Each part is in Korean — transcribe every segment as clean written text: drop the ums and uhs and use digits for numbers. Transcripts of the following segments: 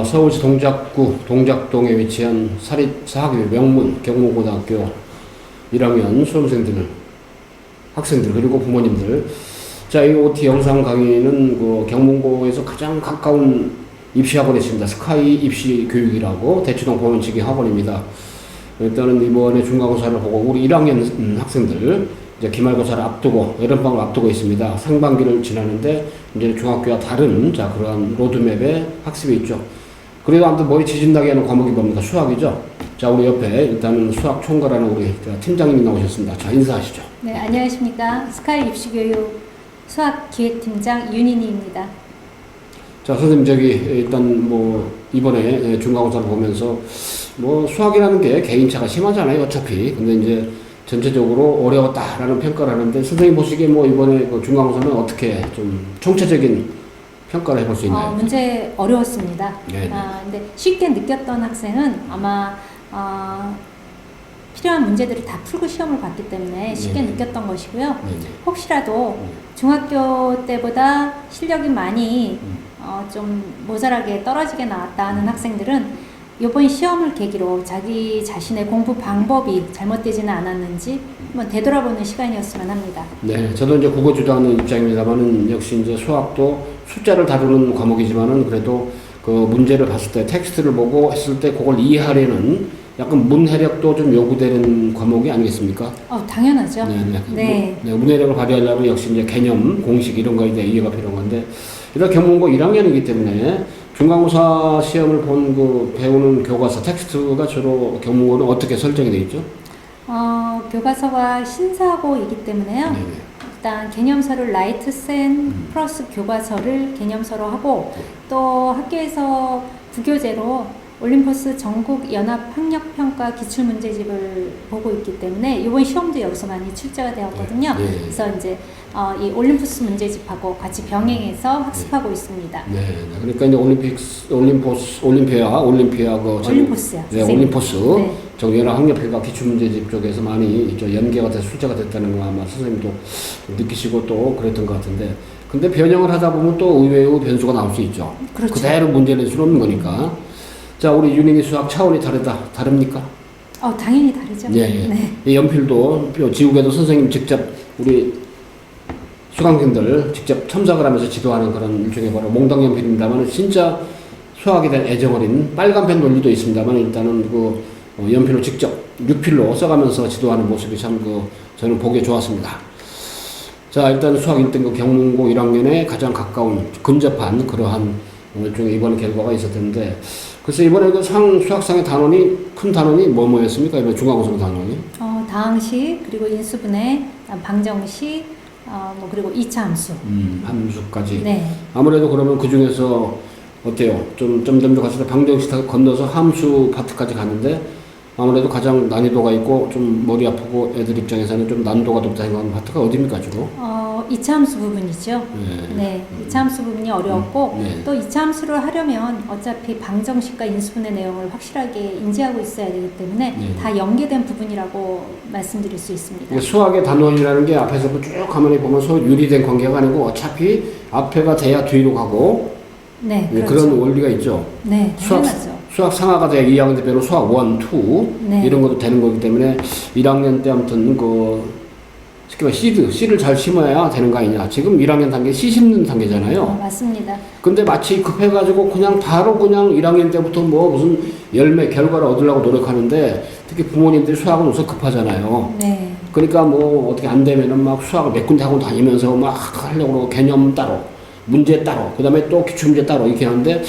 서울시 동작구 동작동에 위치한 사립사학교 명문 경문고등학교 1학년 수험생들, 학생들 그리고 부모님들. 자, 이 OT 영상 강의는 그 경문고에서 가장 가까운 입시학원에 있습니다. 스카이 입시교육이라고 대치동 보면치기 학원입니다. 일단은 이번에 중간고사를 보고 우리 1학년 학생들 이제 기말고사를 앞두고 여름방을 앞두고 있습니다. 상반기를 지나는데 이제 중학교와 다른 자 그러한 로드맵의 학습이 있죠. 그래도 아무튼 머리 지진나게 하는 과목이 뭡니까? 수학이죠. 자, 우리 옆에 일단은 수학 총괄하는 우리 팀장님이 나오셨습니다. 자, 인사하시죠. 네, 안녕하십니까. 스카이 입시교육 수학기획팀장 윤인희입니다. 자, 선생님 저기 일단 뭐 이번에 중간고사를 보면서 뭐 수학이라는 게 개인차가 심하잖아요, 어차피. 근데 이제 전체적으로 어려웠다라는 평가를 하는데 선생님 보시기에 뭐 이번에 그 중간고사는 어떻게 좀 총체적인 평가를 해볼 수 있나요? 문제 어려웠습니다. 네. 근데 쉽게 느꼈던 학생은 아마 필요한 문제들을 다 풀고 시험을 봤기 때문에 쉽게 느꼈던 것이고요. 혹시라도 중학교 때보다 실력이 많이 좀 모자라게 떨어지게 나왔다 하는 학생들은 이번 시험을 계기로 자기 자신의 공부 방법이 잘못되지는 않았는지 한번 되돌아보는 시간이었으면 합니다. 네, 저도 이제 국어 주도하는 입장입니다만은 역시 이제 수학도 숫자를 다루는 과목이지만은 그래도 그 문제를 봤을 때 텍스트를 보고 했을 때 그걸 이해하려는 약간 문해력도 좀 요구되는 과목이 아니겠습니까? 당연하죠. 네. 문해력을 발휘하려면 역시 이제 개념, 공식 이런 거에 대해 이해가 필요한 건데 일단 경문고 1학년이기 때문에 중간고사 시험을 본 그 배우는 교과서 텍스트가 주로 경문고는 어떻게 설정이 되어 있죠? 교과서가 신사고이기 때문에요. 네네. 일단 개념서를 라이트센 플러스 교과서를 개념서로 하고 또 학교에서 부교재로 올림포스 전국 연합 학력평가 기출문제집을 보고 있기 때문에 이번 시험도 여기서 많이 출제가 되었거든요. 그래서 이제 이 올림포스 문제집하고 같이 병행해서 학습하고 있습니다. 네. 그러니까 이제 올림피아 올림포스요. 네, 올림포스. 네. 정연한 학력평가 기출문제집 쪽에서 많이 연계가 돼서 출제가 됐다는 거 아마 선생님도 느끼시고 또 그랬던 것 같은데. 근데 변형을 하다 보면 또 의외의 변수가 나올 수 있죠. 그렇죠. 그대로 문제를 낼 수는 없는 거니까. 자, 우리 윤인이 수학 차원이 다릅니까? 당연히 다르죠. 네. 이 연필도 지우개도 선생님 직접 우리 수강생들 직접 첨삭을 하면서 지도하는 그런 일종의 바로 몽당 연필입니다만 진짜 수학에 대한 애정 어린 빨간펜 논리도 있습니다만 일단은 그 연필로 직접 육필로 써가면서 지도하는 모습이 참 저는 보기에 좋았습니다. 자, 일단 수학 1등급 경문고 1학년에 가장 가까운 근접한 그러한 일종의 이번 결과가 있었는데 그래서 이번에 그 수학상의 큰 단원이 뭐였습니까? 이번 중간고사 단원이? 다항식, 그리고 인수분해, 방정식, 그리고 2차 함수. 함수까지. 네. 아무래도 그러면 그 중에서 어때요? 점점 갔을 때 방정식 거쳐서 함수 파트까지 갔는데 아무래도 가장 난이도가 있고 좀 머리 아프고 애들 입장에서는 좀 난이도가 높다 생각하는 파트가 어디입니까 주로? 2차 함수 부분이죠. 네. 2차 함수 부분이 어려웠고 또 2차 함수를 하려면 어차피 방정식과 인수분해 내용을 확실하게 인지하고 있어야 되기 때문에 다 연계된 부분이라고 말씀드릴 수 있습니다. 수학의 단원이라는 게 앞에서 쭉 가만히 보면 서로 유리된 관계가 아니고 어차피 앞에가 돼야 뒤로 가고 네, 그렇죠. 그런 원리가 있죠. 네, 당연하죠. 수학 상하가 돼야 2학년 때별로 수학 1, 2 이런 것도 되는 거기 때문에 1학년 때 아무튼 쉽게 말해 씨를 잘 심어야 되는 거 아니냐. 지금 1학년 단계 씨 심는 단계잖아요. 맞습니다. 근데 마치 급해가지고 그냥 바로 1학년 때부터 뭐 무슨 열매 결과를 얻으려고 노력하는데 특히 부모님들이 수학은 우선 급하잖아요. 네. 그러니까 뭐 어떻게 안 되면은 막 수학을 몇 군데 학원 다니면서 막 하려고 그러고 개념 따로 문제 따로, 그 다음에 또 기출문제 따로 이렇게 하는데,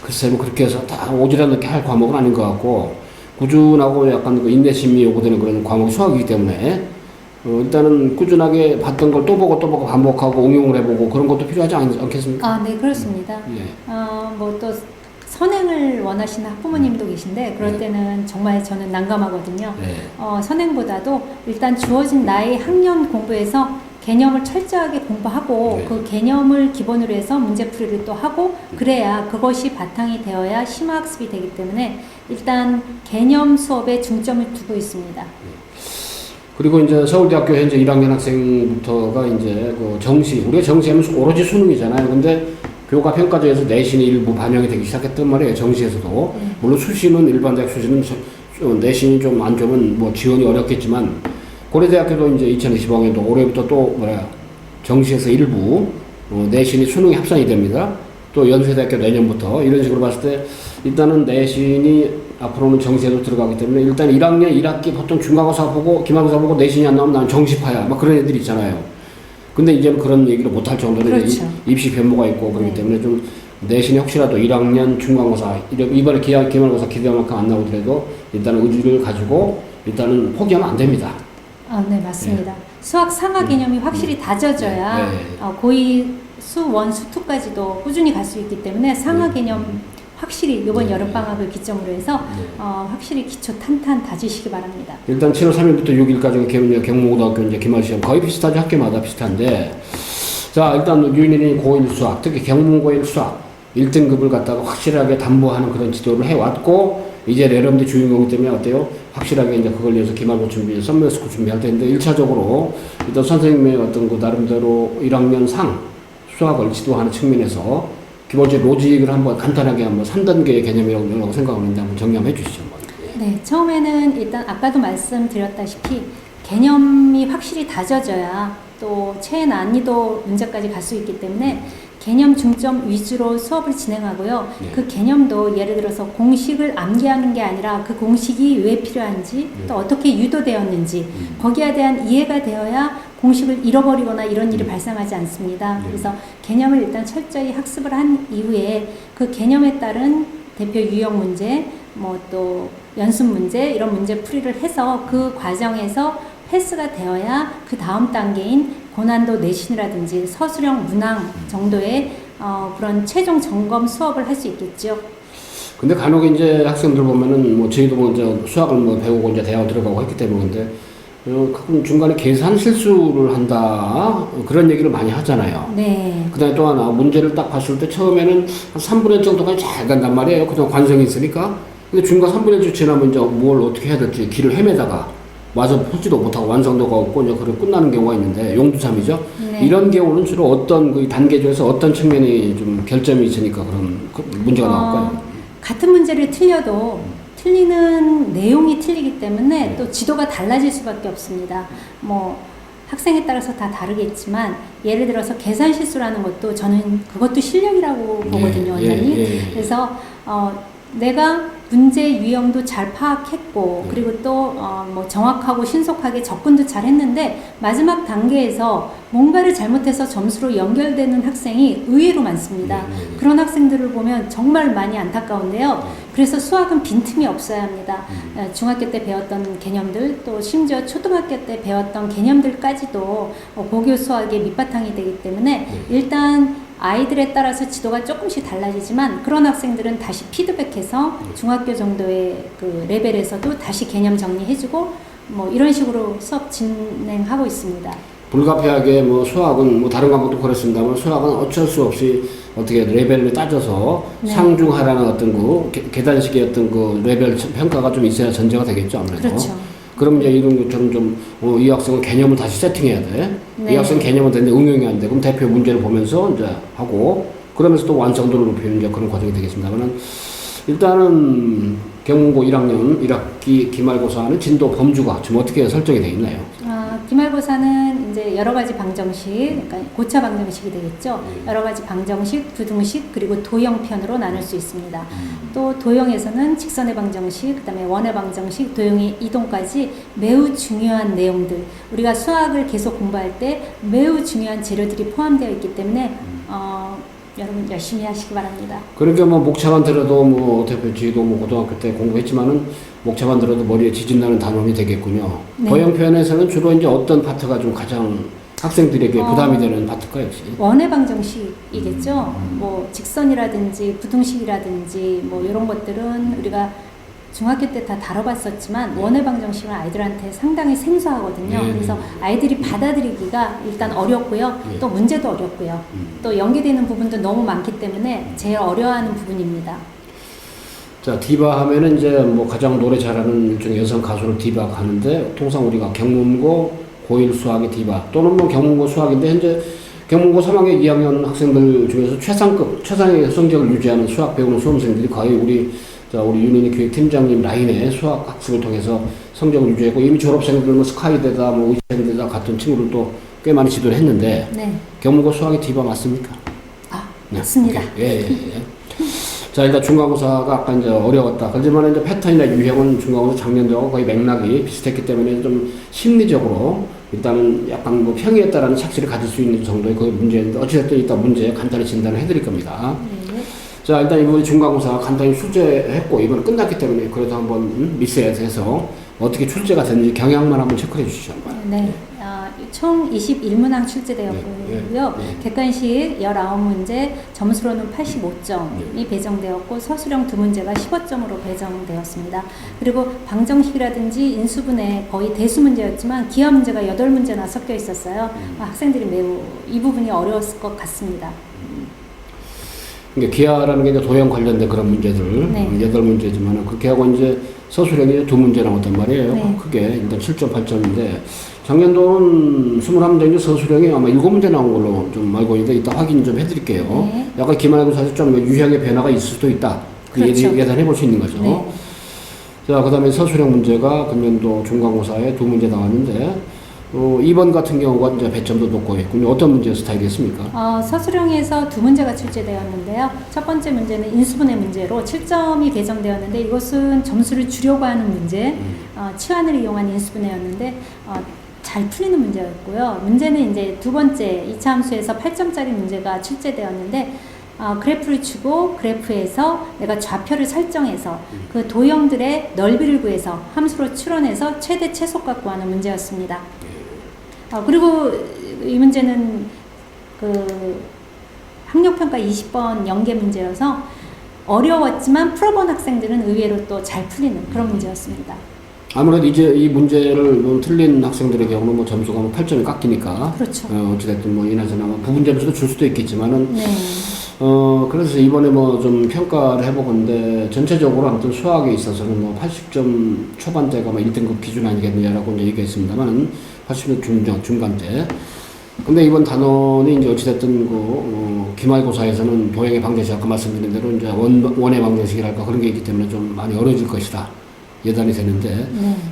글쎄, 뭐 그렇게 해서 다 오지랖 넓게 할 과목은 아닌 것 같고, 꾸준하고 약간 인내심이 요구되는 그런 과목이 수학이기 때문에, 일단은 꾸준하게 봤던 걸 또 보고 반복하고 응용을 해보고 그런 것도 필요하지 않겠습니까? 네, 그렇습니다. 또 선행을 원하시는 학부모님도 계신데, 그럴 때는 정말 저는 난감하거든요. 선행보다도 일단 주어진 나의 학년 공부에서 개념을 철저하게 공부하고 그 개념을 기본으로 해서 문제풀이를 또 하고 그래야 그것이 바탕이 되어야 심화학습이 되기 때문에 일단 개념 수업에 중점을 두고 있습니다. 그리고 이제 서울대학교 현재 1학년 학생부터가 이제 그 우리가 정시하면 오로지 수능이잖아요. 근데 교과 평가제에서 내신이 일부 반영이 되기 시작했단 말이에요. 정시에서도. 물론 수시는 일반 대학 수시는 내신이 좀 안 좋으면 뭐 지원이 어렵겠지만 고려대학교도 이제 2025년도 올해부터 또 정시에서 일부 내신이 수능이 합산이 됩니다. 또 연세대학교 내년부터 이런 식으로 봤을 때 일단은 내신이 앞으로는 정시에도 들어가기 때문에 일단 1학년 1학기 보통 중간고사 보고 기말고사 보고 내신이 안 나오면 난 정시파야 막 그런 애들 있잖아요. 근데 이제는 그런 얘기를 못할 정도로 그렇죠. 입시 변모가 있고 그렇기 네. 때문에 좀 내신이 혹시라도 1학년 중간고사 이번에 기말고사 기대한 만큼 안 나오더라도 일단은 의지를 가지고 일단은 포기하면 안 됩니다. 네, 맞습니다. 수학 상하 개념이 확실히 다져져야 고2 수 1, 수 2까지도 꾸준히 갈 수 있기 때문에 상하 개념 확실히 이번 여름방학을 기점으로 해서 확실히 기초 탄탄 다지시기 바랍니다. 일단 7월 3일부터 6일까지 경무고등학교 이제 기말시험 거의 비슷하죠. 학교마다 비슷한데 자 일단 유인이 고1 수학 특히 경문고1 수학 1등급을 갖다가 확실하게 담보하는 그런 지도를 해왔고 이제 레럼드 주인공이기 때문에 어때요? 확실하게 이제 그걸 위해서 기말고 준비, 썸머스쿨 준비할 텐데 1차적으로 일단 선생님의 어떤 그 나름대로 1학년 상 수학을 지도하는 측면에서 기본적인 로직을 한번 간단하게 한번 3단계의 개념이라고 생각하는데 한번 정리해 주시죠. 네, 처음에는 일단 아까도 말씀드렸다시피 개념이 확실히 다져져야 또 최난이도 문제까지 갈 수 있기 때문에 개념 중점 위주로 수업을 진행하고요. 그 개념도 예를 들어서 공식을 암기하는 게 아니라 그 공식이 왜 필요한지 또 어떻게 유도되었는지 거기에 대한 이해가 되어야 공식을 잃어버리거나 이런 일이 발생하지 않습니다. 그래서 개념을 일단 철저히 학습을 한 이후에 그 개념에 따른 대표 유형 문제, 뭐 또 연습 문제 이런 문제 풀이를 해서 그 과정에서 패스가 되어야 그 다음 단계인 고난도 내신이라든지 서술형 문항 정도의 그런 최종 점검 수업을 할 수 있겠죠. 근데 간혹 이제 학생들 보면은 뭐 저희도 먼저 수학을 뭐 배우고 이제 대학 들어가고 했기 때문인데 가끔 중간에 계산 실수를 한다 그런 얘기를 많이 하잖아요. 네. 그다음에 또 하나 문제를 딱 봤을 때 처음에는 한 3분의 1 정도까지 잘 간단 말이에요. 그동안 관성이 있으니까. 근데 중간 3분의 1초 지나면 이제 뭘 어떻게 해야 될지 길을 헤매다가 와서 풀지도 못하고 완성도가 없고 이제 그렇게 끝나는 경우가 있는데 용두삼이죠. 네. 이런 경우는 주로 어떤 그 단계 중에서 어떤 측면이 좀 결점이 있으니까 그런 문제가 나올까요? 같은 문제를 틀려도 틀리는 내용이 틀리기 때문에 또 지도가 달라질 수밖에 없습니다. 뭐 학생에 따라서 다 다르겠지만 예를 들어서 계산 실수라는 것도 저는 그것도 실력이라고 보거든요, 원장님. 그래서 내가 문제 유형도 잘 파악했고 그리고 또 뭐 정확하고 신속하게 접근도 잘 했는데 마지막 단계에서 뭔가를 잘못해서 점수로 연결되는 학생이 의외로 많습니다. 그런 학생들을 보면 정말 많이 안타까운데요. 그래서 수학은 빈틈이 없어야 합니다. 중학교 때 배웠던 개념들 또 심지어 초등학교 때 배웠던 개념들까지도 고교 수학의 밑바탕이 되기 때문에 일단 아이들에 따라서 지도가 조금씩 달라지지만 그런 학생들은 다시 피드백해서 중학교 정도의 그 레벨에서도 다시 개념 정리해주고 뭐 이런 식으로 수업 진행하고 있습니다. 불가피하게 뭐 수학은 뭐 다른 과목도 그렇습니다만 수학은 어쩔 수 없이 어떻게 레벨을 따져서 상중하라는 어떤 그 계단식의 어떤 그 레벨 평가가 좀 있어야 전제가 되겠죠 아무래도. 그렇죠. 그럼 이제 이런 것처럼 좀 이 학생은 개념을 다시 세팅해야 돼. 이 학생 개념은 되는데 응용이 안 돼. 그럼 대표 문제를 보면서 이제 하고 그러면서 또 완성도를 높이는 이제 그런 과정이 되겠습니다만은 일단은 경문고 1학년 1학기 기말고사는 진도 범주가 지금 어떻게 설정이 되어 있나요? 기말고사는 이제 여러 가지 방정식, 그러니까 고차 방정식이 되겠죠. 여러 가지 방정식, 부등식, 그리고 도형편으로 나눌 수 있습니다. 또 도형에서는 직선의 방정식, 그다음에 원의 방정식, 도형의 이동까지 매우 중요한 내용들, 우리가 수학을 계속 공부할 때 매우 중요한 재료들이 포함되어 있기 때문에 여러분 열심히 하시기 바랍니다. 그러니까 뭐 목차만 들어도 뭐 대표 지도 뭐 고등학교 때 공부했지만은 목차만 들어도 머리에 지진 나는 단원이 되겠군요. 도형 표현에서는 주로 이제 어떤 파트가 좀 가장 학생들에게 부담이 되는 파트일까요, 역시? 원의 방정식이겠죠. 뭐 직선이라든지 부등식이라든지 뭐 이런 것들은 우리가 중학교 때 다 다뤄봤었지만 원의 방정식은 아이들한테 상당히 생소하거든요. 그래서 아이들이 받아들이기가 일단 어렵고요. 또 문제도 어렵고요. 또 연계되는 부분도 너무 많기 때문에 제일 어려워하는 부분입니다. 자, 디바 하면은 이제 뭐 가장 노래 잘하는 일종의 여성 가수를 디바 하는데 통상 우리가 경문고 고1 수학의 디바 또는 뭐 경문고 수학인데 현재 경문고 3학년 2학년 학생들 중에서 최상의 성적을 유지하는 수학 배우는 수험생들이 거의 우리 윤인희 교육팀장님 라인의 수학 학습을 통해서 성적을 유지했고, 이미 졸업생들 뭐 스카이대다 뭐 의대다 같은 친구들도 꽤 많이 지도를 했는데, 네. 경문고 수학의 디바 맞습니까? 네. 맞습니다. 예. 자, 일단 중간고사가 아까 이제 어려웠다. 하지만 이제 패턴이나 유형은 중간고사 작년도하고 거의 맥락이 비슷했기 때문에 좀 심리적으로 일단은 약간 뭐 평이했다라는 착시를 가질 수 있는 정도의 그 문제인데, 어찌됐든 일단 문제 간단히 진단을 해드릴 겁니다. 네. 자, 일단 이번에 중간고사 간단히 출제했고, 이번에 끝났기 때문에 그래도 한번 미스해서 어떻게 출제가 됐는지 경향만 한번 체크해 주시죠. 네. 총 21문항 출제되었고요. 객관식 19문제, 점수로는 85점이 배정되었고, 서술형 2문제가 15점으로 배정되었습니다. 그리고 방정식이라든지 인수분해 거의 대수 문제였지만 기하 문제가 8문제나 섞여 있었어요. 학생들이 매우 이 부분이 어려웠을 것 같습니다. 그러니까 기하라는 게 이제 도형 관련된 그런 문제들, 네. 8문제지만 그렇게 하고 이제 서술형이 2문제 나왔단 말이에요. 네. 크게 일단 7점, 8점인데 작년도는 21문제 서술형이 아마 7문제 나온 걸로 좀 알고 있는데 이따 확인 좀 해드릴게요. 네. 약간 기말고사에서 좀 유형의 변화가 있을 수도 있다. 그렇죠. 예단해 볼 수 있는 거죠. 네. 자, 그 다음에 서술형 문제가 금년도 중간고사에 2문제 나왔는데, 이번 같은 경우가 이제 배점도 높고 했군요. 어떤 문제 스타일이었습니까? 서술형에서 2문제가 출제되었는데요. 첫 번째 문제는 인수분해 문제로 7점이 배정되었는데, 이것은 점수를 주려고 하는 문제, 치환을 이용한 인수분해였는데, 잘 풀리는 문제였고요. 문제는 이제 두 번째 2차 함수에서 8점짜리 문제가 출제되었는데, 그래프를 주고 그래프에서 내가 좌표를 설정해서 그 도형들의 넓이를 구해서 함수로 추론해서 최대 최소값 구하는 문제였습니다. 그리고 이 문제는 그 학력평가 20번 연계 문제여서 어려웠지만 풀어본 학생들은 의외로 또 잘 풀리는 그런 문제였습니다. 아무래도 이제 이 문제를 틀린 학생들의 경우는 뭐 점수가 뭐 8점이 깎이니까. 그렇죠. 어찌됐든 뭐 이나저나 뭐 부분 점수도 줄 수도 있겠지만은. 네. 그래서 이번에 뭐 좀 평가를 해보건데, 전체적으로 아무튼 수학에 있어서는 뭐 80점 초반대가 뭐 1등급 기준 아니겠느냐라고 이제 얘기했습니다만은 80점 중간대. 근데 이번 단원이 이제 어찌됐든 기말고사에서는 도형의 방정식 아까 말씀드린 대로 이제 원의 방정식이랄까 그런 게 있기 때문에 좀 많이 어려질 것이다. 예단이 되는데,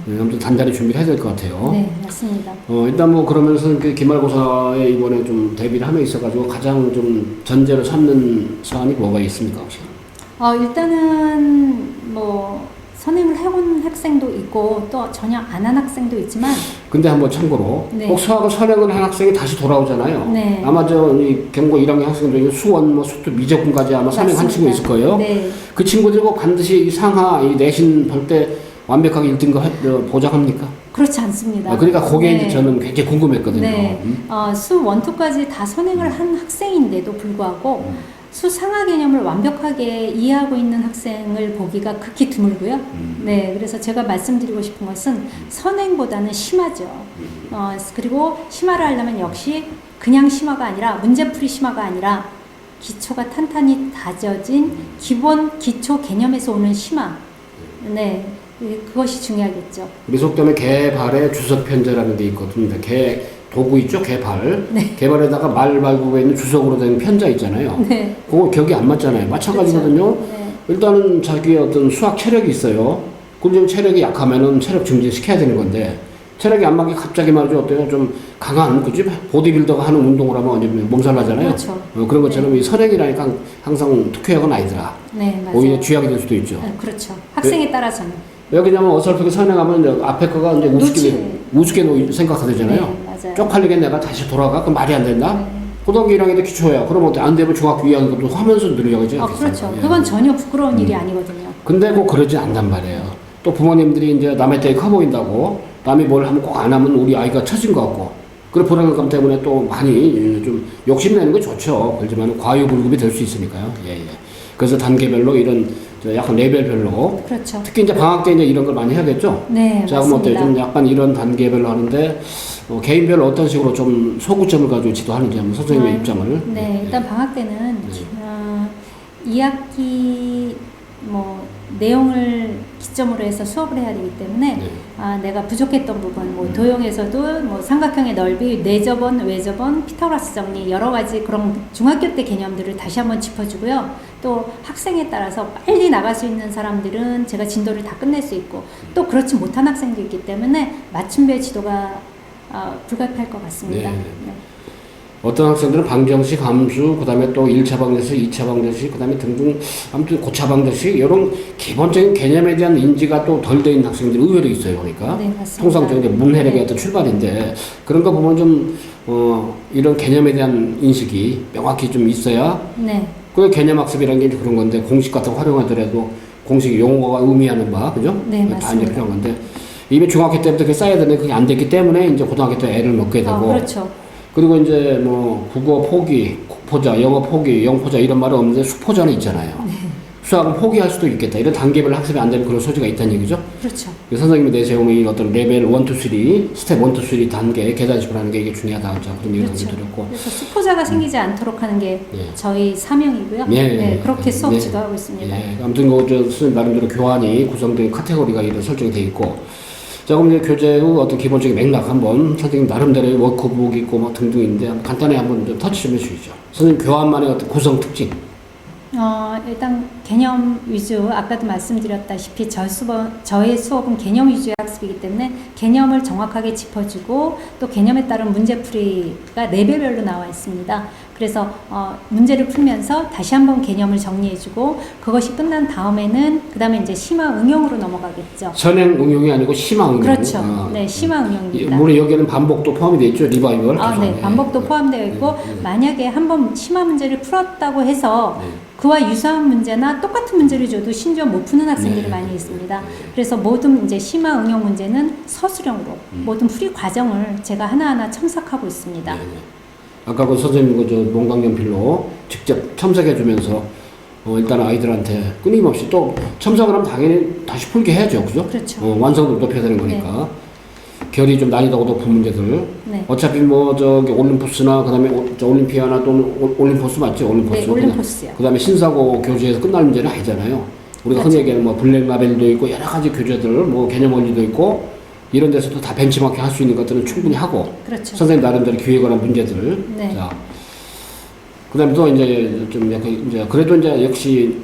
아무튼 단단히 준비를 해야 될 것 같아요. 네, 맞습니다. 일단 뭐 그러면서 그 기말고사에 이번에 좀 대비를 하며 있어가지고 가장 좀 전제로 삼는 사안이 뭐가 있습니까, 혹시? 일단은 뭐 선행을 해온 학생도 있고 또 전혀 안 한 학생도 있지만. 근데 한번 참고로 네. 꼭 수학을 선행을 한 학생이 다시 돌아오잖아요. 네. 아마 이 경고 1학년 학생 중에 수원, 뭐 수투, 미적분까지 아마 선행한 친구 있을 거예요. 네. 그 친구들이 꼭 반드시 이 상하 이 내신 볼 때 완벽하게 1등급 보장합니까? 그렇지 않습니다. 그러니까 그게 네. 저는 굉장히 궁금했거든요. 네. 수 1, 2까지 다 선행을 한 학생인데도 불구하고 수 상하 개념을 완벽하게 이해하고 있는 학생을 보기가 극히 드물고요. 네, 그래서 제가 말씀드리고 싶은 것은 선행보다는 심화죠. 그리고 심화를 하려면 역시 그냥 심화가 아니라 문제풀이 심화가 아니라 기초가 탄탄히 다져진 기본 기초 개념에서 오는 심화. 네, 그것이 중요하겠죠. 우리 속담에 개발의 주석 편제라는 게 있거든요. 도구 있죠? 개발. 네. 개발에다가 말발굽에 있는 주석으로 된 편자 있잖아요. 네. 그거 격이 안 맞잖아요. 마찬가지거든요. 그렇죠. 네. 일단은 자기의 어떤 수학 체력이 있어요. 그럼 체력이 약하면은 체력 증진시켜야 되는 건데, 체력이 안 맞게 갑자기 말이죠. 어때요? 좀 강한, 그치? 보디빌더가 하는 운동을 하면 완전 몸살 나잖아요. 그렇죠. 그런 것처럼 이 선행이라니까 항상 특효약은 아니더라. 네, 맞아요. 오히려 쥐약이 될 수도 있죠. 네, 그렇죠. 학생에 따라서는. 왜냐면 어설프게 선행하면 이제 앞에 거가 이제 우습게 생각하잖아요. 네, 맞아요. 쪽팔리게 내가 다시 돌아가? 그럼 말이 안 된다? 네. 고등학교 1학년도 기초야. 그러면 안 되면 중학교 2학년 것도 하면서 늘려야지. 그렇죠. 예. 그건 전혀 부끄러운 일이 아니거든요. 근데 꼭 그러지 않단 말이에요. 또 부모님들이 이제 남의 때에 커 보인다고, 남이 뭘 하면 꼭 안 하면 우리 아이가 처진 것 같고, 그런 불안감 때문에 또 많이 좀 욕심내는 건 좋죠. 그렇지만 과유불급이 될 수 있으니까요. 예. 그래서 단계별로 이런 약간 레벨별로. 그렇죠. 특히 이제 방학 때 이제 이런 걸 많이 해야겠죠. 네, 자, 그럼 어때요? 맞습니다. 좀 약간 이런 단계별로 하는데, 개인별로 어떤 식으로 좀 소구점을 가지고 지도하는지 한번 선생님의 입장을. 네, 일단 방학 때는 2학기 뭐 내용을 기점으로 해서 수업을 해야 되기 때문에 내가 부족했던 부분, 뭐 도형에서도 뭐 삼각형의 넓이, 내접원, 외접원, 피타고라스 정리 여러 가지 그런 중학교 때 개념들을 다시 한번 짚어주고요. 또 학생에 따라서 빨리 나갈 수 있는 사람들은 제가 진도를 다 끝낼 수 있고 또 그렇지 못한 학생도 있기 때문에 맞춤별 지도가 불가피할 것 같습니다. 네. 어떤 학생들은 방정식, 함수, 그 다음에 또 1차 방정식, 2차 방정식, 그 다음에 등등, 아무튼 고차 방정식, 이런 기본적인 개념에 대한 인지가 또 덜 돼 있는 학생들이 의외로 있어요. 그러니까. 네, 맞습니다. 통상적인 문해력의 네. 어떤 출발인데, 그런 거 보면 좀, 이런 개념에 대한 인식이 명확히 좀 있어야, 네. 그 개념 학습이라는 게 이제 그런 건데, 공식 같은 거 활용하더라도, 공식 용어가 의미하는 바, 그죠? 네, 다 맞습니다. 이제 필요한 건데, 이미 중학교 때부터 그게 쌓여야 되는데, 그게 안 됐기 때문에, 이제 고등학교 때 애를 먹게 되고, 그렇죠. 그리고 이제 뭐 국어 포기, 국포자, 영어 포기, 영포자 이런 말은 없는데 수포자는 있잖아요. 네. 수학은 포기할 수도 있겠다. 이런 단계별 학습이 안 되는 그런 소지가 있다는 얘기죠. 그렇죠. 선생님이 내세우는 어떤 레벨 1, 2, 3, 스텝 1, 2, 3 단계 계단식으로 하는 게 이게 중요하다. 자, 그런 얘기를 그렇죠. 드렸고. 그래서 수포자가 생기지 않도록 하는 게 저희 사명이고요. 그렇게 수업 지도하고 있습니다. 아무튼 저 선생님 나름대로 교환이 구성된 카테고리가 이런 설정이 돼 있고. 자, 그럼 이제 교재의 어떤 기본적인 맥락 한번 선생님 나름대로의 워크북 있고 뭐 등등인데 간단히 한번 좀 터치 좀 해주시죠. 선생님 교환만의 어떤 구성 특징. 일단 개념 위주, 아까도 말씀드렸다시피 저의 수업은 개념 위주의 학습이기 때문에 개념을 정확하게 짚어주고 또 개념에 따른 문제풀이가 레벨별로 나와 있습니다. 그래서 문제를 풀면서 다시 한번 개념을 정리해주고 그것이 끝난 다음에는 그 다음에 이제 심화 응용으로 넘어가겠죠. 선행 응용이 아니고 심화 응용. 그렇죠. 네, 심화 응용입니다. 물론 여기에는 반복도 포함이 되어 있죠. 리바이벌. 네, 반복도 포함되어 있고 만약에 한번 심화 문제를 풀었다고 해서 그와 유사한 문제나 똑같은 문제를 줘도 심지어 못 푸는 학생들이 많이 있습니다. 그래서 모든 이제 심화 응용 문제는 서술형으로 모든 풀이 과정을 제가 하나하나 첨삭하고 있습니다. 아까 그 선생님 그 저 목강연필로 직접 첨삭해주면서 일단 아이들한테 끊임없이 또 첨삭을 하면 당연히 다시 풀게 해야죠, 그죠? 그렇죠. 완성도를 높여야 되는 거니까. 결이 좀 난이도가 높은 문제들. 어차피 뭐 저기 올림푸스나 그다음에 올림피아나 또는 올림포스 맞죠? 올림포스. 네, 올림포스요. 그다음에 신사고 교재에서 끝날 문제는 아니잖아요. 우리가 흔히 얘기하는 뭐 블랙 라벨도 있고 여러 가지 교재들, 뭐 개념 원리도 있고 이런 데서도 다 벤치마킹 할 수 있는 것들은 충분히 하고. 그렇죠. 선생님 나름대로 기획을 한 문제들. 네. 자, 그다음에 또 이제 좀 약간 이제 그래도 이제 역시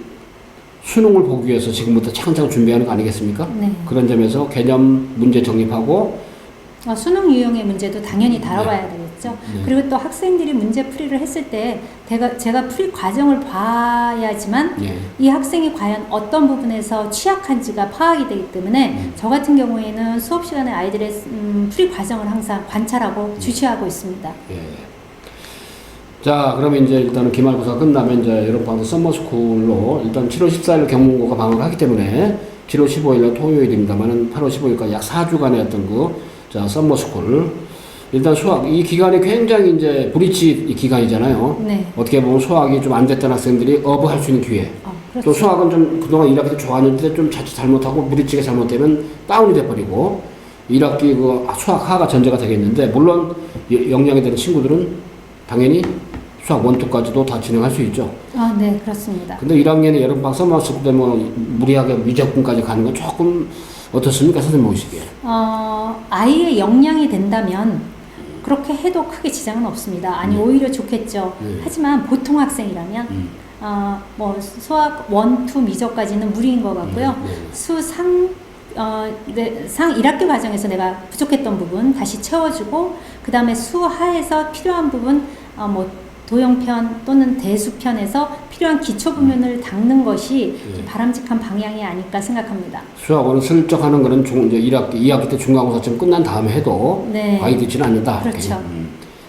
수능을 보기 위해서 지금부터 차근차근 준비하는 거 아니겠습니까? 네. 그런 점에서 개념 문제 정립하고. 수능 유형의 문제도 당연히 다뤄봐야 되겠죠. 그리고 또 학생들이 문제 풀이를 했을 때 제가 풀이 과정을 봐야지만 이 학생이 과연 어떤 부분에서 취약한지가 파악이 되기 때문에 저 같은 경우에는 수업 시간에 아이들의 풀이 과정을 항상 관찰하고 주시하고 있습니다. 자, 그러면 이제 일단은 기말고사 끝나면 이제 여러분한테 썸머스쿨로 일단 7월 14일 경문고가 방학을 하기 때문에 7월 15일날 토요일입니다만은 8월 15일까지 약 4주간의 어떤 자, 썸머스쿨. 일단 수학, 이 기간이 굉장히 이제 브리치 기간이잖아요. 네. 어떻게 보면 수학이 좀 안 됐던 학생들이 어부할 수 있는 기회. 그렇죠. 또 수학은 좀 그동안 1학기 때 좋았는데 좀 자칫 잘못하고 브리치가 잘못되면 다운이 돼버리고 1학기 그 수학 하가 전제가 되겠는데 물론 역량이 되는 친구들은 당연히 수학 1, 2까지도 다 진행할 수 있죠. 네, 그렇습니다. 근데 1학년에 여름방 썸머스쿨 때 뭐 무리하게 위적분까지 가는 건 조금 어떻습니까? 선생님 보시기에. 아이의 역량이 된다면 그렇게 해도 크게 지장은 없습니다. 아니, 오히려 좋겠죠. 하지만 보통 학생이라면 뭐 수학 1, 2 미적까지는 무리인 것 같고요. 상 1학기 과정에서 내가 부족했던 부분 다시 채워주고 그 다음에 수하에서 필요한 부분 뭐 도형편 또는 대수편에서 필요한 기초 부분을 닦는 것이 바람직한 방향이 아닐까 생각합니다. 수학은 슬쩍 하는 거는 이제 1학기, 2학기 때 중간고사점 끝난 다음에 해도 과히 듣지는 않는다. 그렇죠.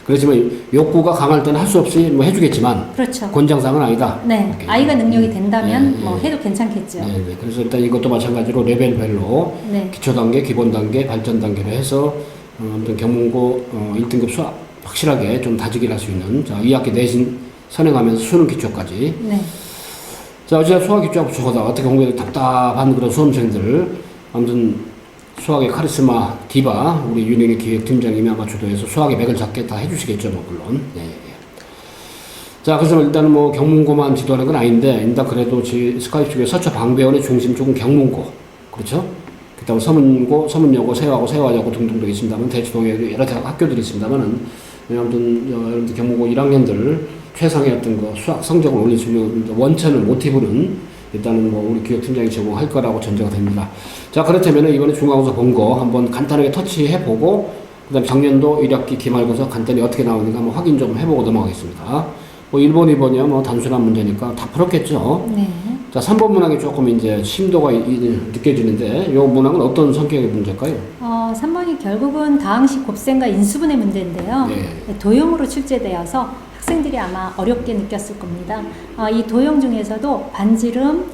그렇지만 욕구가 강할 때는 할 수 없이 뭐 해주겠지만 그렇죠. 권장사항은 아니다. 네, 이렇게. 아이가 능력이 된다면 뭐 해도 괜찮겠죠. 그래서 일단 이것도 마찬가지로 레벨별로 기초 단계, 기본 단계, 발전 단계로 해서 아무튼 경문고 1등급 수학 확실하게 좀 다지기를 할 수 있는, 자, 2학기 내신 선행하면서 수능 기초까지. 자, 어제 수학 기초하고 부족하다. 어떻게 공부해도 답답한 그런 수험생들. 아무튼 수학의 카리스마 디바, 우리 윤영희 기획팀장님이 아마 주도해서 수학의 맥을 잡게 다 해주시겠죠, 뭐, 물론. 자, 그래서 일단은 뭐 경문고만 지도하는 건 아닌데, 일단 그래도 스카이프 쪽에 서초 방배원의 중심 쪽은 경문고. 그렇죠? 그다음 서문고, 서문여고, 세화고, 세화여고 등등도 있습니다만 대치동에 여러 학교들이 있습니다만은 아무튼 여러분들 경무고 1학년들 최상의 어떤 그 수학 성적을 올릴 수 있는 원천은 모티브는 일단은 뭐 우리 교육팀장이 제공할 거라고 전제가 됩니다. 자, 그렇다면 이번에 중간고사 본 거 한번 간단하게 터치해 보고 그다음 작년도 1학기 기말고사 간단히 어떻게 나오는가 한번 확인 좀 해보고 넘어가겠습니다. 뭐 1번, 2번이야 뭐 단순한 문제니까 다 풀었겠죠. 네. 자, 3번 문항이 조금 이제 심도가 느껴지는데 이 문항은 어떤 성격의 문제일까요? 3번이 결국은 가항식 곱셈과 인수분해 문제인데요. 네. 도형으로 출제되어서 학생들이 아마 어렵게 느꼈을 겁니다. 이 도형 중에서도 반지름,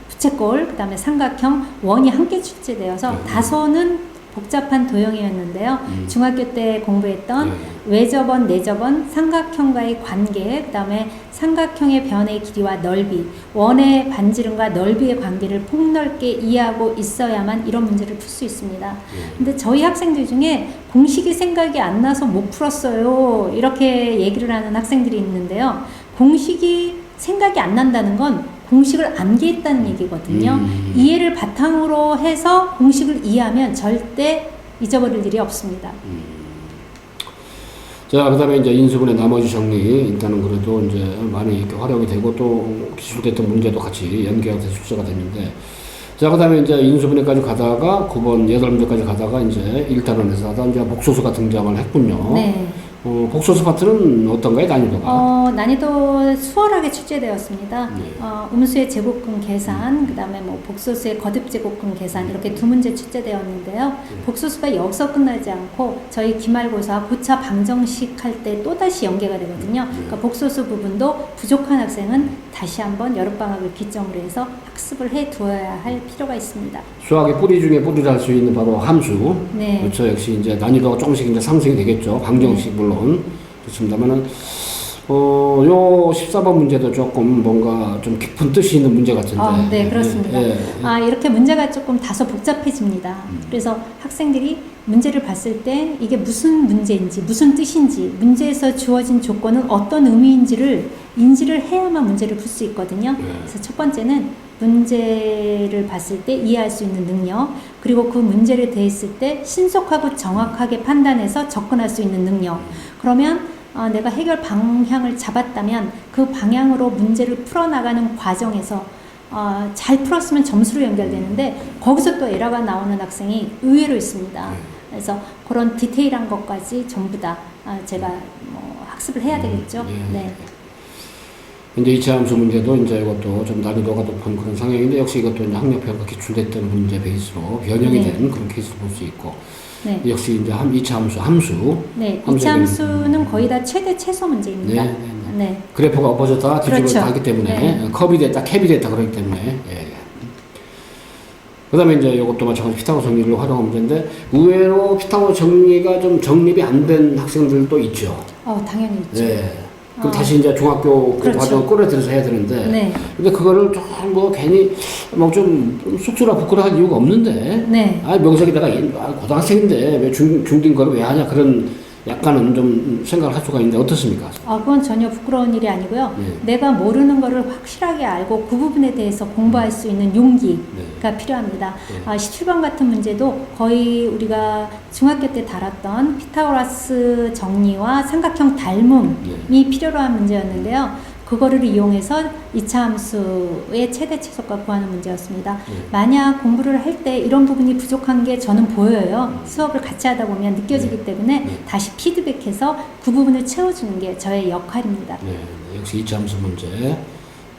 부채꼴, 그 다음에 삼각형, 원이 함께 출제되어서 다소는 복잡한 도형이었는데요. 중학교 때 공부했던 외접원, 내접원, 삼각형과의 관계, 그 다음에 삼각형의 변의 길이와 넓이, 원의 반지름과 넓이의 관계를 폭넓게 이해하고 있어야만 이런 문제를 풀 수 있습니다. 근데 저희 학생들 중에 공식이 생각이 안 나서 못 풀었어요. 이렇게 얘기를 하는 학생들이 있는데요. 공식이 생각이 안 난다는 건 공식을 암기했다는 얘기거든요. 이해를 바탕으로 해서 공식을 이해하면 절대 잊어버릴 일이 없습니다. 자, 그 다음에 이제 인수분해 나머지 정리, 일단은 그래도 이제 많이 이렇게 활용이 되고 또 기출됐던 문제도 같이 연계가 돼서 출제가 됐는데, 자, 그 다음에 이제 인수분해까지 가다가 9번, 8문제까지 가다가 이제 1단원에서 하다 이제 복소수가 등장을 했군요. 네. 복소수 파트는 어떤가요, 난이도가? 난이도 수월하게 출제되었습니다. 네. 음수의 제곱근 계산, 그 다음에 뭐 복소수의 거듭 제곱근 계산, 이렇게 두 문제 출제되었는데요. 복소수가 여기서 끝나지 않고 저희 기말고사 고차 방정식 할 때 또다시 연계가 되거든요. 그러니까 복소수 부분도 부족한 학생은 다시 한번 여름방학을 기점으로 해서 학습을 해 두어야 할 필요가 있습니다. 수학의 뿌리 중에 뿌리를 할 수 있는 바로 함수. 네. 그렇죠. 역시 이제 난이도가 조금씩 이제 상승이 되겠죠. 방정식 물론. 그렇습니다만은, 요 14번 문제도 조금 뭔가 좀 깊은 뜻이 있는 문제 같은데. 네, 그렇습니다. 이렇게 문제가 조금 다소 복잡해집니다. 그래서 학생들이 문제를 봤을 때 이게 무슨 문제인지, 무슨 뜻인지, 문제에서 주어진 조건은 어떤 의미인지를 인지를 해야만 문제를 풀 수 있거든요. 그래서 첫 번째는 문제를 봤을 때 이해할 수 있는 능력, 그리고 그 문제를 대했을 때 신속하고 정확하게 판단해서 접근할 수 있는 능력. 그러면 내가 해결 방향을 잡았다면 그 방향으로 문제를 풀어나가는 과정에서 잘 풀었으면 점수로 연결되는데 거기서 또 에러가 나오는 학생이 의외로 있습니다. 그래서 그런 디테일한 것까지 전부 다 제가 뭐 학습을 해야 되겠죠. 네. 이제 2차 함수 문제도 이제 이것도 좀 난이도가 높은 그런 상황인데 역시 이것도 이제 학력평가 기출됐던 문제 베이스로 변형이 된 그런 케이스를 볼 수 있고. 네. 역시 이제 2차 함수. 네, 2차 함수는 거의 다 최대 최소 문제입니다. 네. 그래프가 엎어졌다가 뒤집어 그렇죠. 가기 때문에 컵이 됐다, 캡이 됐다 그렇기 때문에. 그 다음에 이제 이것도 마찬가지 피타고라스 정리를 활용한 문제인데 의외로 피타고라스 정리가 좀 정립이 안 된 학생들도 있죠. 당연히 있죠. 네. 그럼 다시 이제 중학교 그렇죠. 과정을 끌어들여서 해야 되는데. 네. 근데 그거를 좀 뭐 괜히 뭐 좀 쑥스러워 부끄러워할 이유가 없는데. 네. 명색에다가 고등학생인데 왜 중딩 거를 왜 하냐 그런 약간은 좀 생각을 할 수가 있는데 어떻습니까? 그건 전혀 부끄러운 일이 아니고요. 네. 내가 모르는 거를 확실하게 알고 그 부분에 대해서 공부할 수 있는 용기가 필요합니다. 17번 같은 문제도 거의 우리가 중학교 때 다뤘던 피타고라스 정리와 삼각형 닮음이 필요로 한 문제였는데요. 그거를 이용해서 2차 함수의 최대 최소가 구하는 문제였습니다. 만약 공부를 할 때 이런 부분이 부족한 게 저는 보여요. 수업을 같이 하다 보면 느껴지기 때문에 다시 피드백해서 그 부분을 채워주는 게 저의 역할입니다. 네, 역시 2차 함수 문제.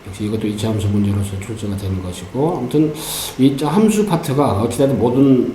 역시 이것도 2차 함수 문제로서 출제가 되는 것이고 아무튼 2차 함수 파트가 어찌됐든 모든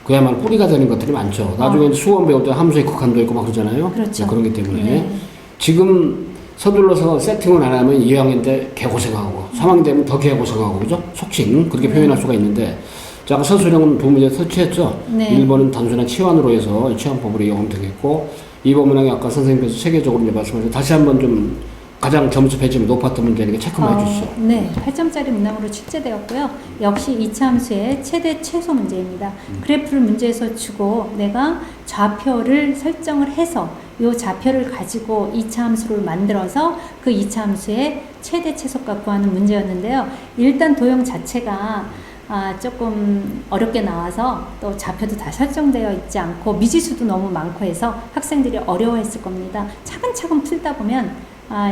그야말로 뿌리가 되는 것들이 많죠. 나중에 수원 배울 때 함수의 극한도 있고 막 그러잖아요. 그렇죠. 네, 그런기 때문에 지금 서둘러서 세팅을 안 하면 2학년 때 개고생하고 3학년 되면 더 개고생하고 그죠? 속칭 그렇게 표현할 수가 있는데 자, 아까 서술형은 두 문제 터치했죠? 네. 1번은 단순한 치환으로 해서 치환법으로 이용하면 되겠고 2번 문항이 아까 선생님께서 체계적으로 이제 말씀하셨는데 다시 한번 좀 가장 점수 배점이 높았던 문제니까 체크만 해주시죠. 네, 8점짜리 문항으로 출제되었고요. 역시 2차 함수의 최대 최소 문제입니다. 그래프를 문제에서 주고 내가 좌표를 설정을 해서 이 좌표를 가지고 2차 함수를 만들어서 그 2차 함수의 최대 최소값 구하는 문제였는데요. 일단 도형 자체가 조금 어렵게 나와서 또 좌표도 다 설정되어 있지 않고 미지수도 너무 많고 해서 학생들이 어려워했을 겁니다. 차근차근 풀다 보면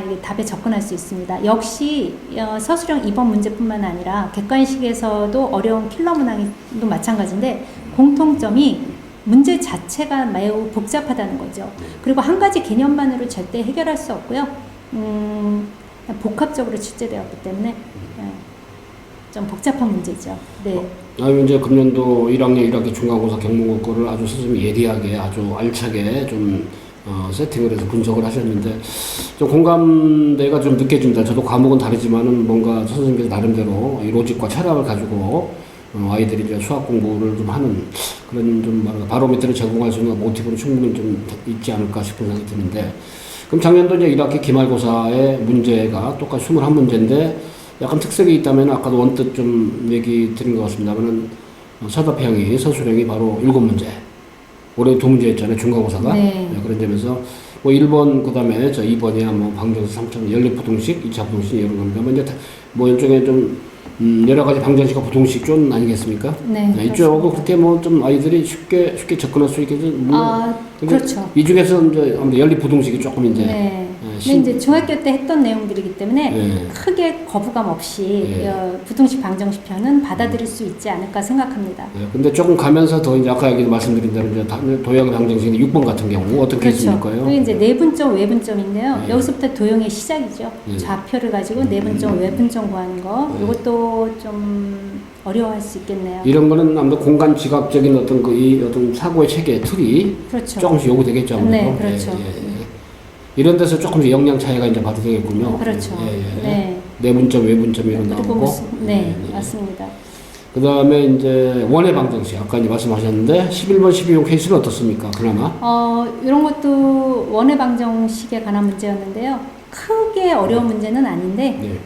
이게 답에 접근할 수 있습니다. 역시 서술형 2번 문제뿐만 아니라 객관식에서도 어려운 킬러 문항도 마찬가지인데 공통점이 문제 자체가 매우 복잡하다는 거죠. 그리고 한 가지 개념만으로 절대 해결할 수 없고요. 복합적으로 출제되었기 때문에 좀 복잡한 문제죠. 네. 이제 금년도 1학년 1학기 중간고사 경문고 거를 아주 선생님이 예리하게 아주 알차게 좀 세팅을 해서 분석을 하셨는데 좀 공감대가 좀 느껴집니다. 저도 과목은 다르지만은 뭔가 선생님께서 나름대로 이 로직과 철학을 가지고 아이들이 이제 수학 공부를 좀 하는 그런 좀 바로미터를 제공할 수 있는 모티브는 충분히 좀 있지 않을까 싶은 생각이 드는데 그럼 작년도 이제 1학기 기말고사의 문제가 똑같이 21문제인데 약간 특색이 있다면 아까도 언뜻 좀 얘기 드린 것 같습니다만은 서답형이 서술형이 바로 7문제 올해 2문제였잖아요 중간고사가. 네. 그런 점에서 뭐 1번 그다음에 저 2번이야 뭐 방정식 3차 연립부등식 2차 부등식 이런 겁니다. 뭐 이제 뭐 일종의 좀 여러 가지 방정식과 부등식 좀 아니겠습니까? 네. 이쪽하고 그렇게 뭐 좀 아이들이 쉽게 접근할 수 있게 좀 그렇죠. 이 중에서 이제 아무래도 연립부등식이 조금 이제 네. 근데 이제 중학교 때 했던 내용들이기 때문에 네. 크게 거부감 없이 부등식 방정식 편은 받아들일 수 있지 않을까 생각합니다. 네, 근데 조금 가면서 더 이제 아까 말씀드린 대로 이제 도형 방정식 6번 같은 경우 어떤 케이스일까요? 그게 이제 내분점, 외분점인데요. 네. 여기서부터 도형의 시작이죠. 네. 좌표를 가지고 내분점, 외분점 구하는 거. 이것도 좀 어려워할 수 있겠네요. 이런 거는 아무래도 공간 지각적인 어떤 이 어떤 사고의 체계 틀이 그렇죠. 조금씩 요구되겠죠. 아무래도. 네, 그렇죠. 이런 데서 조금씩 영양 차이가 이제 발생되겠군요. 그렇죠. 네. 내분점, 외분점 이런 그리고 나오고. 네, 맞습니다. 그 다음에 이제 원의 방정식 아까 이제 말씀하셨는데 11번, 12번 케이스는 어떻습니까? 그나마? 이런 것도 원의 방정식에 관한 문제였는데요. 크게 어려운 문제는 아닌데 네.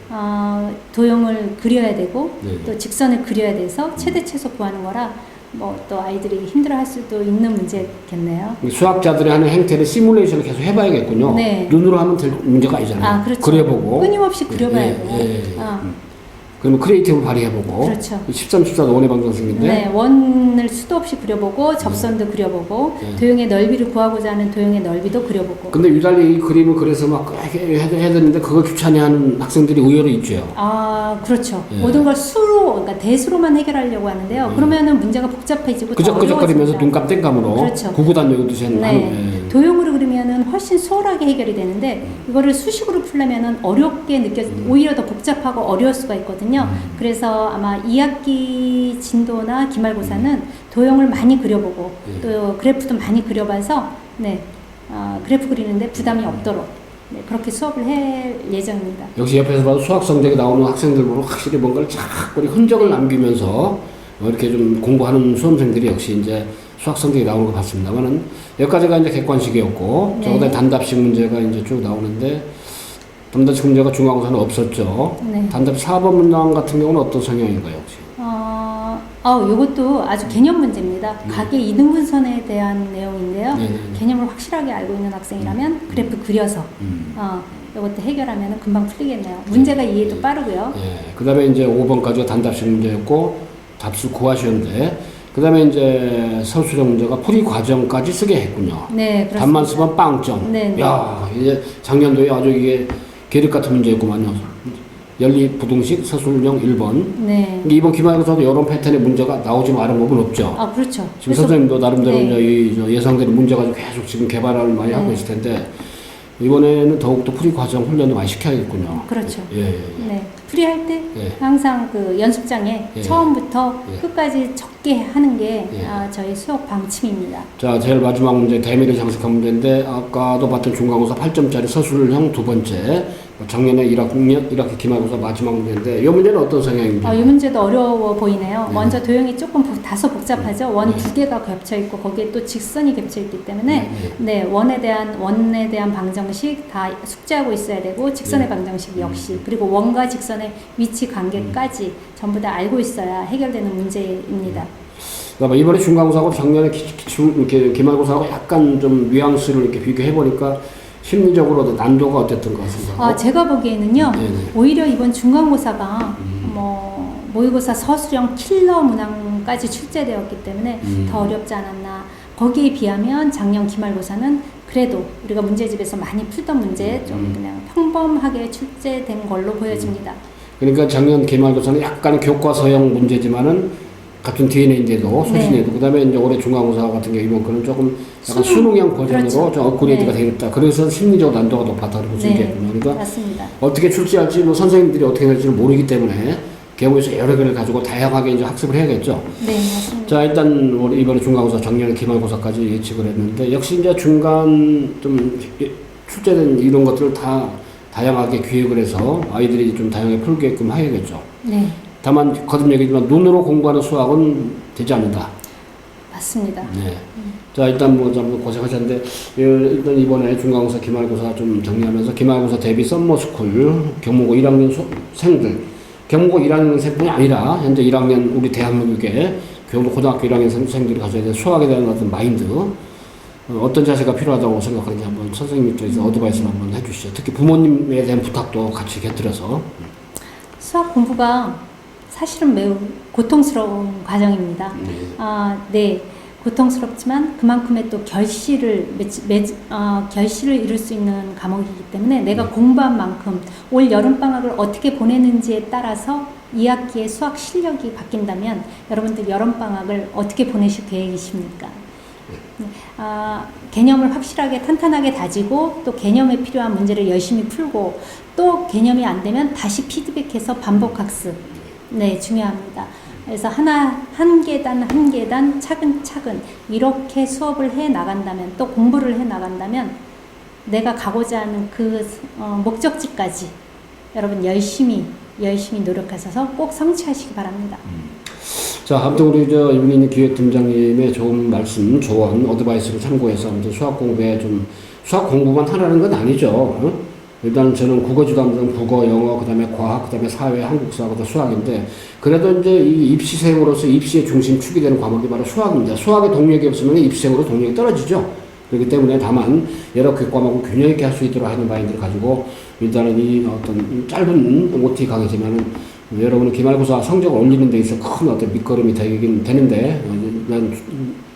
도형을 그려야 되고 네. 또 직선을 그려야 돼서 최대 최소 구하는 거라 뭐 또 아이들이 힘들어할 수도 있는 문제겠네요. 수학자들이 하는 행태를 시뮬레이션을 계속 해봐야겠군요. 네. 눈으로 하면 될 문제가 아니잖아요. 그렇죠. 그려보고 끊임없이 그려봐야 예, 돼요. 예. 그러면 크리에이티브를 발휘해보고 그렇죠. 13, 14도 원의 방정식인데 네, 원을 수도 없이 그려보고 접선도 그려보고 도형의 넓이를 구하고자 하는 도형의 넓이도 그려보고. 근데 유달리 이 그림을 그려서 막 해야 되는데 그걸 귀찮아하는 학생들이 의외로 있죠. 그렇죠. 예. 모든 걸 수로, 그러니까 대수로만 해결하려고 하는데요. 그러면은 문제가 복잡해지고 더 끄적끄적거리면서 어려워집니다. 눈감 땡감으로 그렇죠. 구구단 외우듯이 하는 네. 도형으로 그리면은 훨씬 수월하게 해결이 되는데 이거를 수식으로 풀려면은 어렵게 오히려 더 복잡하고 어려울 수가 있거든요. 그래서 아마 2학기 진도나 기말고사는 도형을 많이 그려보고 또 그래프도 많이 그려봐서 그래프 그리는데 부담이 없도록 그렇게 수업을 할 예정입니다. 역시 옆에서 봐도 수학 성적이 나오는 학생들 보고 확실히 뭔가를 자꾸 흔적을 남기면서 이렇게 좀 공부하는 수험생들이 역시 이제 수학 성적이 나오는 것 같습니다만은 여기까지가 이제 객관식이었고 저거다 단답식 문제가 이제 쭉 나오는데 단답식 문제가 중간고사는 없었죠. 네. 단답 4번 문항 같은 경우는 어떤 성향인가요, 혹시? 이것도 아주 개념 문제입니다. 각의 이등분선에 대한 내용인데요. 개념을 확실하게 알고 있는 학생이라면 그래프 그려서 이것도 해결하면 금방 풀리겠네요. 문제가 이해도 빠르고요. 그 다음에 이제 5번까지가 단답식 문제였고 답수 구하시는데 그 다음에 이제 서술형 문제가 풀이 과정까지 쓰게 했군요. 네, 그렇습니다. 답만 쓰면 빵점. 네. 야, 이제 작년도에 아주 이게 계륵 같은 문제였구만요. 연립 부등식 서술형 1번. 네. 이번 기말고사도 이런 패턴의 문제가 나오지 않은 법은 없죠. 그렇죠. 지금 선생님도 나름대로 네. 이제 예상대로 문제 가지고 계속 지금 개발을 많이 하고 있을 텐데 이번에는 더욱더 풀이 과정 훈련을 많이 시켜야겠군요. 그렇죠. 예. 네. 풀이할 때 예. 항상 그 연습장에 예. 처음부터 예. 끝까지 적게 하는 게 예. 저희 수업 방침입니다. 자, 제일 마지막 문제 대미를 장식한 문제인데 아까도 봤던 중간고사 8점짜리 서술형 두 번째 작년에 1학기 기말고사 마지막 문제인데 이 문제는 어떤 성향입니까? 이 문제도 어려워 보이네요. 네. 먼저 도형이 조금 다소 복잡하죠. 원 두 개가 겹쳐 있고 거기에 또 직선이 겹쳐 있기 때문에 원에 대한 방정식 다 숙지하고 있어야 되고 직선의 방정식 역시 그리고 원과 직선의 위치 관계까지 전부 다 알고 있어야 해결되는 문제입니다. 그러니까 이번에 중간고사하고 작년에 이렇게 기말고사하고 약간 좀 뉘앙스를 이렇게 비교해 보니까 심리적으로 난도가 어땠던 것 같습니다. 제가 보기에는요. 네네. 오히려 이번 중간고사가 모의고사 서술형 킬러 문항까지 출제되었기 때문에 더 어렵지 않았나. 거기에 비하면 작년 기말고사는 그래도 우리가 문제집에서 많이 풀던 문제 좀 그냥 평범하게 출제된 걸로 보여집니다. 그러니까 작년 기말고사는 약간 교과서형 문제지만은 같은 DNA인데도 소신에도 네. 그다음에 이제 올해 중간고사 같은 경우 이번 거는 조금 약간 수능, 수능형 버전으로 그렇죠. 좀 업그레이드가 네. 되겠다. 그래서 심리적 난도가 높았다 그럴 수 있겠군요. 그러니까 맞습니다. 어떻게 출제할지 뭐 선생님들이 어떻게 할지를 모르기 때문에 개무에서 여러 개를 가지고 다양하게 이제 학습을 해야겠죠. 네, 맞습니다. 자, 일단 우리 이번에 중간고사, 작년에 기말고사까지 예측을 했는데 역시 이제 중간 좀 출제된 이런 것들을 다 다양하게 기획을 해서 아이들이 좀 다양하게 풀게끔 해야겠죠. 네, 다만 거듭 얘기지만 눈으로 공부하는 수학은 되지 않는다. 맞습니다. 네. 자, 일단 뭐 좀 고생하셨는데 일단 이번에 중간고사, 기말고사 좀 정리하면서 기말고사 대비 썸머스쿨 경무고 1학년 생들 경무고 1학년생뿐이 아니라 현재 1학년 우리 대한민국의 고등학교 1학년생들이 가져야 될 수학에 대한 어떤 마인드 어떤 자세가 필요하다고 생각하는지 한번 선생님 입장에서 어드바이스를 한번 해주시죠. 특히 부모님에 대한 부탁도 같이 곁들여서. 수학 공부가 사실은 매우 고통스러운 과정입니다. 네. 고통스럽지만 그만큼의 또 결실을 이룰 수 있는 과목이기 때문에 내가 공부한 만큼 올 여름방학을 어떻게 보내는지에 따라서 2학기의 수학 실력이 바뀐다면 여러분들 여름방학을 어떻게 보내실 계획이십니까? 개념을 확실하게 탄탄하게 다지고 또 개념에 필요한 문제를 열심히 풀고 또 개념이 안 되면 다시 피드백해서 반복학습. 네, 중요합니다. 그래서 한 계단 차근차근 이렇게 수업을 해 나간다면 또 공부를 해 나간다면 내가 가고자 하는 그 목적지까지 여러분 열심히 노력하셔서 꼭 성취하시기 바랍니다. 자, 아무튼 우리 윤희 기획팀장님의 좋은 말씀, 조언, 어드바이스를 참고해서 아무튼 수학 공부만 하라는 건 아니죠. 어? 일단 저는 국어지도 하면서 국어, 영어, 그 다음에 과학, 그 다음에 사회, 한국사, 그 다음에 수학인데, 그래도 이제 이 입시생으로서 입시의 중심축이 되는 과목이 바로 수학입니다. 수학의 동력이 없으면 입시생으로 동력이 떨어지죠. 그렇기 때문에 다만 여러 교과목을 균형 있게 할 수 있도록 하는 마인드를 가지고 일단은 이 어떤 짧은 OT 강의지만은 여러분은 기말고사 성적을 올리는 데 있어 큰 어떤 밑거름이 되긴 되는데, 난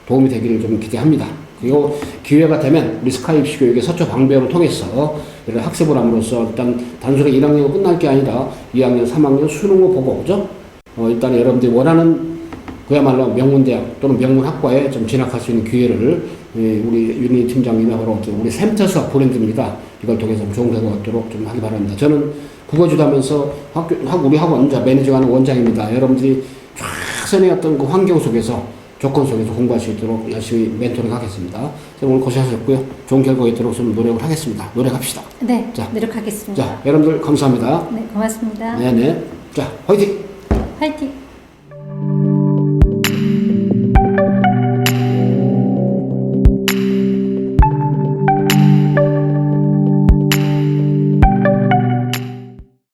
도움이 되기를 좀 기대합니다. 그리고 기회가 되면 우리 스카이 입시 교육의 서초 방배를 통해서 이런 학습을 함으로써 일단 단순히 1학년 끝날 게 아니라 2학년, 3학년 수능을 보고, 그죠? 일단 여러분들이 원하는 그야말로 명문대학 또는 명문학과에 좀 진학할 수 있는 기회를 우리 윤희 팀장님의 바로 우리 샘터 수학 브랜드입니다. 이걸 통해서 좋은 결과 얻도록 좀 하기 바랍니다. 저는 국어지도 하면서 우리 학원 매니저하는 원장입니다. 여러분들이 최선의 어떤 그 환경 속에서 조건 속에서 공부할 수 있도록 열심히 멘토링 하겠습니다. 오늘 고생하셨고요. 좋은 결과 있도록 좀 노력을 하겠습니다. 노력합시다. 네, 자, 노력하겠습니다. 자, 여러분들 감사합니다. 네, 고맙습니다. 네네. 자, 화이팅! 화이팅!